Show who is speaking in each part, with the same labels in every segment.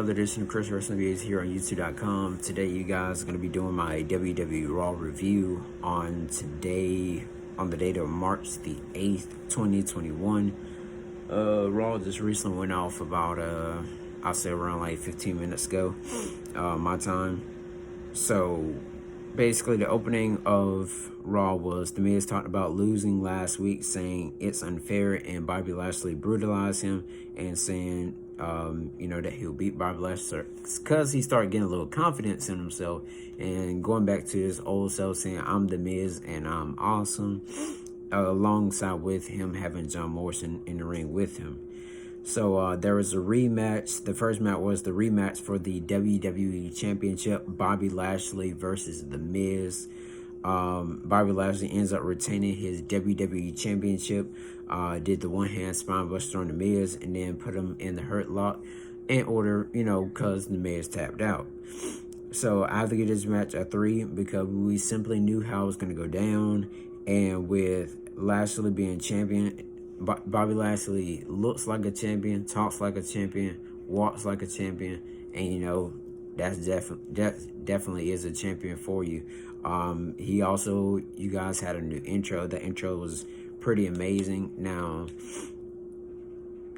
Speaker 1: another edition of Chris Wrestling Videos here on YouTube.com. Today, you guys are going to be doing my WWE Raw review on the date of March the 8th, 2021. Raw just recently went off about, I'll say around like 15 minutes ago, my time. So, basically, the opening of Raw was The Miz talked about losing last week, saying it's unfair, and Bobby Lashley brutalized him and saying, that he'll beat Bobby Lashley because he started getting a little confidence in himself and going back to his old self, saying, I'm The Miz and I'm awesome, alongside with him having John Morrison in the ring with him. So there was a rematch. The first match was the rematch for the WWE Championship, Bobby Lashley versus The Miz. Bobby Lashley ends up retaining his WWE Championship, did the one-hand spine buster on The Miz, and then put him in the Hurt Lock in order, because The Miz tapped out. So I have to give this match a 3 because we simply knew how it was going to go down, and with Lashley being champion, Bobby Lashley looks like a champion, talks like a champion, walks like a champion, and that definitely is a champion for you. He also, you guys had a new intro. The intro was pretty amazing. Now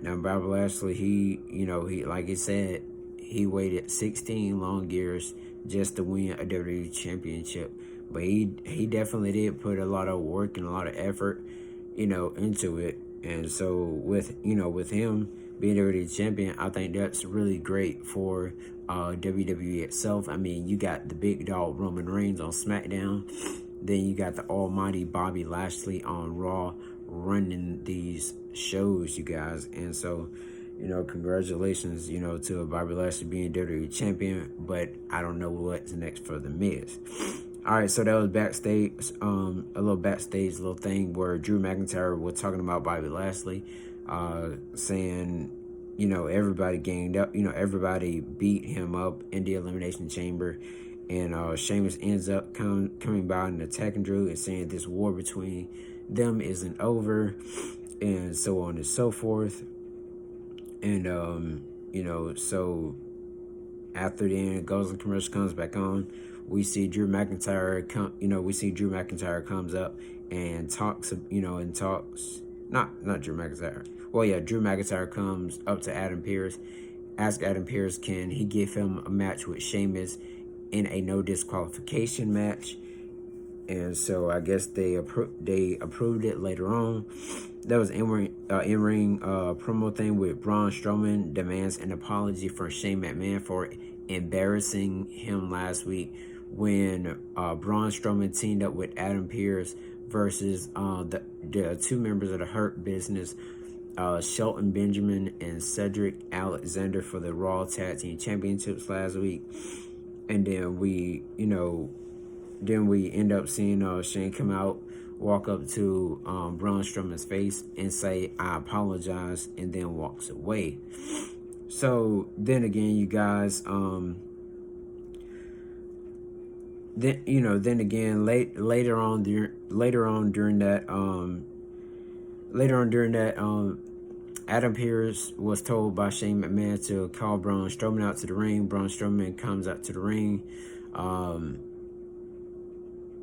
Speaker 1: Bobby Lashley, he like I said, he waited 16 long years just to win a WWE Championship, but he definitely did put a lot of work and a lot of effort, into it. And so with him being WWE champion, I think that's really great for WWE itself. I mean, you got the big dog Roman Reigns on SmackDown, then you got the almighty Bobby Lashley on Raw running these shows, you guys. And so, congratulations, to Bobby Lashley being WWE champion, but I don't know what's next for The Miz. All right, so that was backstage, a little thing where Drew McIntyre was talking about Bobby Lashley, saying, everybody ganged up, everybody beat him up in the Elimination Chamber, and Sheamus ends up coming by and attacking Drew and saying this war between them isn't over, and so on and so forth. And, so after the end, goes and commercial comes back on. We see Drew McIntyre comes up and talks, not Drew McIntyre. Well, yeah, Drew McIntyre comes up to Adam Pearce, asks Adam Pearce, can he give him a match with Sheamus in a no disqualification match? And so I guess they approved it later on. There was in-ring promo thing with Braun Strowman demands an apology for Shane McMahon for embarrassing him last week when Braun Strowman teamed up with Adam Pearce versus the two members of the Hurt Business, Shelton Benjamin and Cedric Alexander, for the Raw Tag Team Championships last week. And then we end up seeing Shane come out, walk up to Braun Strowman's face and say, I apologize, and then walks away. So then again, you guys, later on during that, Adam Pearce was told by Shane McMahon to call Braun Strowman out to the ring. Braun Strowman comes out to the ring.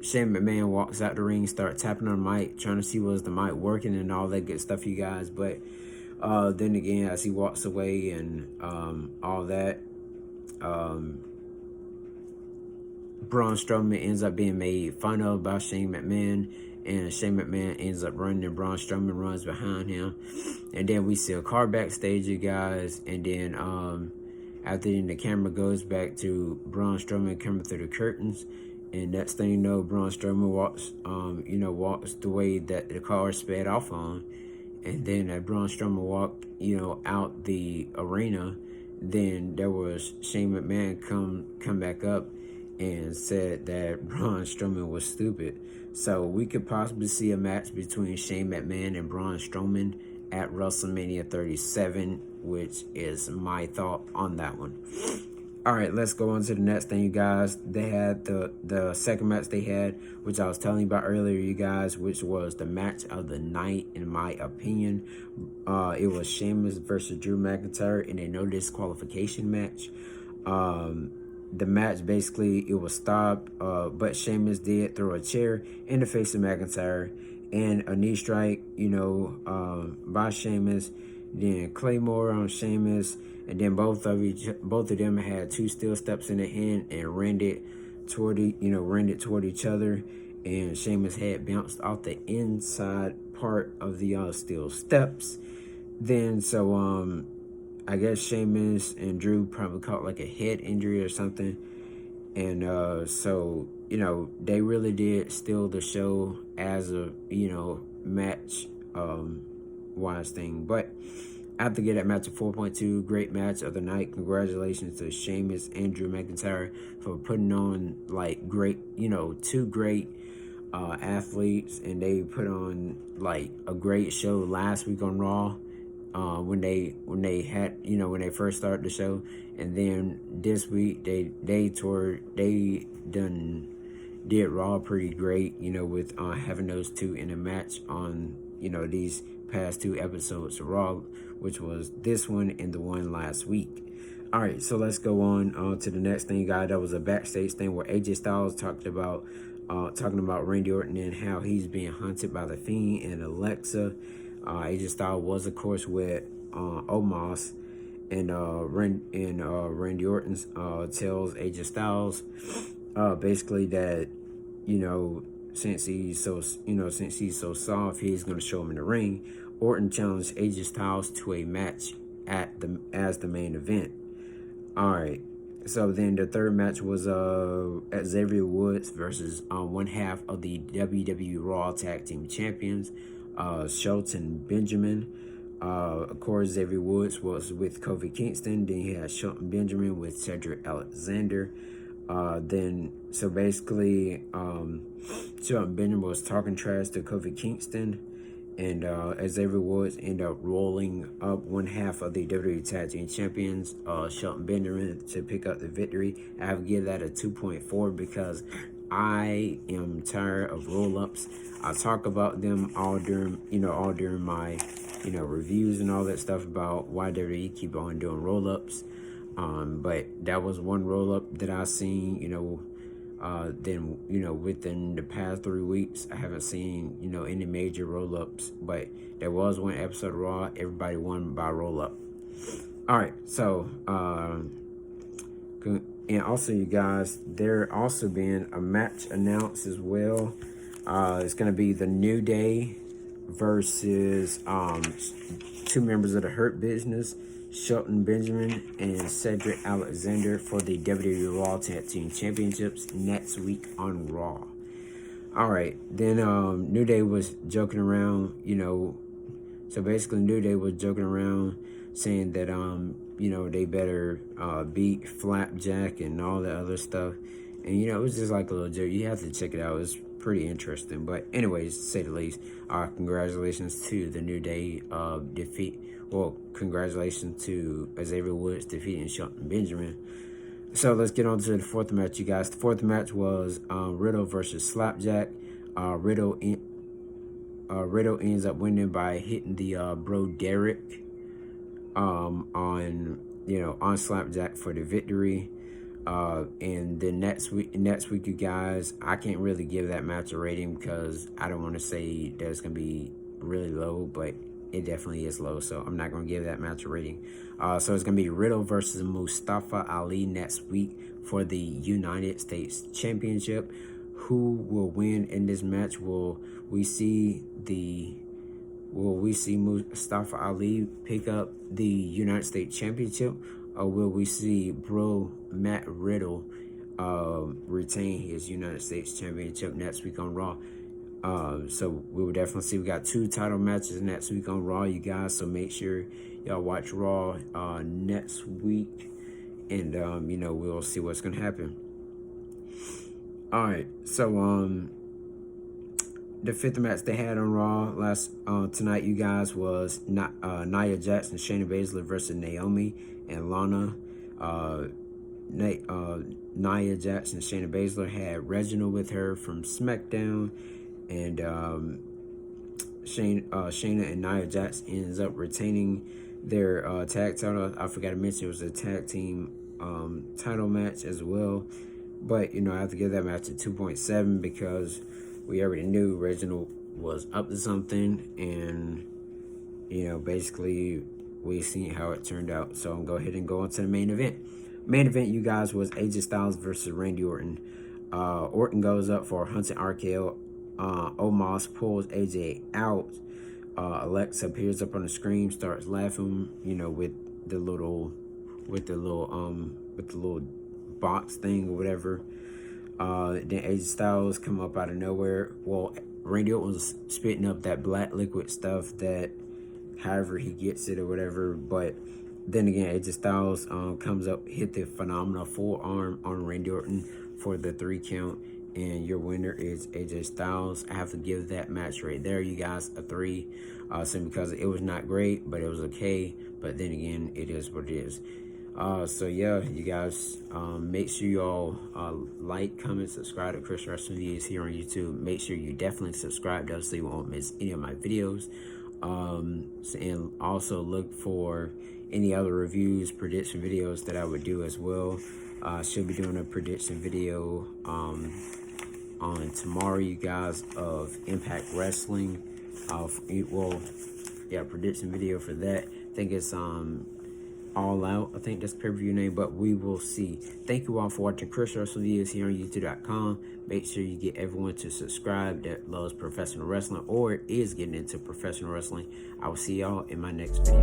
Speaker 1: Shane McMahon walks out the ring, starts tapping on the mic, trying to see was the mic working and all that good stuff, you guys. But then again, as he walks away and all that, Braun Strowman ends up being made fun of by Shane McMahon, and Shane McMahon ends up running, and Braun Strowman runs behind him. And then we see a car backstage, you guys, and then after the camera goes back to Braun Strowman coming through the curtains, and next thing you know, Braun Strowman walks the way that the car sped off on. And then as Braun Strowman walked, out the arena, then there was Shane McMahon come back up and said that Braun Strowman was stupid. So we could possibly see a match between Shane McMahon and Braun Strowman at WrestleMania 37, which is my thought on that one. All right, let's go on to the next thing, you guys. They had the second match they had, which I was telling you about earlier, you guys, which was the match of the night, in my opinion. It was Sheamus versus Drew McIntyre in a no disqualification match. The match, basically, it was stopped, but Sheamus did throw a chair in the face of McIntyre and a knee strike, by Sheamus. Then Claymore on Sheamus, and then both of them had two steel steps in the hand and ran it toward each other, and Sheamus had bounced off the inside part of the steel steps. Then I guess Sheamus and Drew probably caught like a head injury or something, and they really did steal the show as a match wise thing. But I have to get that match a 4.2. Great match of the night. Congratulations to Sheamus and Drew McIntyre for putting on like two great athletes, and they put on like a great show last week on Raw. When they first started the show, and then this week they did Raw pretty great, with having those two in a match on these past two episodes of Raw, which was this one and the one last week. All right, so let's go on to the next thing, guys. That was a backstage thing where AJ Styles talking about Randy Orton and how he's being hunted by the Fiend and Alexa. AJ Styles was, of course, with Omos, and Randy Orton tells AJ Styles basically that since he's so soft, he's gonna show him in the ring. Orton challenged AJ Styles to a match as the main event. All right. So then the third match was Xavier Woods versus one half of the WWE Raw Tag Team Champions, Shelton Benjamin. Of course, Xavier Woods was with Kofi Kingston. Then he had Shelton Benjamin with Cedric Alexander. Basically, Shelton Benjamin was talking trash to Kofi Kingston, and Xavier Woods ended up rolling up one half of the WWE Tag Team Champions, Shelton Benjamin, to pick up the victory. I would give that a 2.4 because I am tired of roll-ups. I talk about them all during my reviews and all that stuff about why WWE keep on doing roll-ups. But that was one roll-up that I seen, within the past 3 weeks, I haven't seen, any major roll-ups. But there was one episode of Raw, everybody won by roll-up. All right, so, and also, you guys, there also been a match announced as well. It's going to be the New Day versus two members of the Hurt Business, Shelton Benjamin and Cedric Alexander, for the WWE Raw Tag Team Championships next week on Raw. All right, then New Day was joking around, so basically New Day was joking around saying that they better beat Flapjack and all that other stuff, and it was just like a little joke. You have to check it out. It's pretty interesting. But anyways, to say the least, congratulations to the New Day congratulations to Xavier Woods defeating Shelton Benjamin. So let's get on to the fourth match, you guys. The fourth match was Riddle versus Slapjack. Riddle ends up winning by hitting the Bro Derek on Slapjack for the victory. And then next week, you guys, I can't really give that match a rating because I don't want to say that it's gonna be really low, but it definitely is low, so I'm not gonna give that match a rating. So it's gonna be Riddle versus Mustafa Ali next week for the United States Championship. Who will win in this match? Will we see Mustafa Ali pick up the United States Championship, or will we see Bro Matt Riddle retain his United States Championship next week on Raw? So we will definitely see. We got 2 title matches next week on Raw, you guys. So make sure y'all watch Raw next week, and we'll see what's gonna happen. All right, so the fifth match they had on Raw tonight, you guys, was Nia Jax and Shayna Baszler versus Naomi and Lana. Nia Jax and Shayna Baszler had Reginald with her from SmackDown, and Shayna and Nia Jax ends up retaining their tag title. I forgot to mention it was a tag team title match as well. But, I have to give that match a 2.7 because we already knew Reginald was up to something. And, basically we seen how it turned out. So I'll go ahead and go on to the main event. Main event, you guys, was AJ Styles versus Randy Orton. Orton goes up for a Hunting RKO. Omos pulls AJ out. Alexa appears up on the screen, starts laughing, with the little box thing or whatever. Then AJ Styles come up out of nowhere. Well, Randy Orton was spitting up that black liquid stuff that however he gets it or whatever. But then again, AJ Styles comes up, hit the phenomenal forearm on Randy Orton for the 3 count. And your winner is AJ Styles. I have to give that match right there, you guys, a 3. Simply because it was not great, but it was okay. But then again, it is what it is. So yeah, you guys, make sure you all like, comment, subscribe to Chris Wrestling Videos here on YouTube. Make sure you definitely subscribe though, so you won't miss any of my videos. And also look for any other reviews, prediction videos that I would do as well. Should be doing a prediction video on tomorrow, you guys, of Impact Wrestling. Prediction video for that. I think it's All Out. I think that's pay-per-view name, but we will see. Thank you all for watching Chris Wrestling Videos here on YouTube.com. Make sure you get everyone to subscribe that loves professional wrestling or is getting into professional wrestling. I will see y'all in my next video.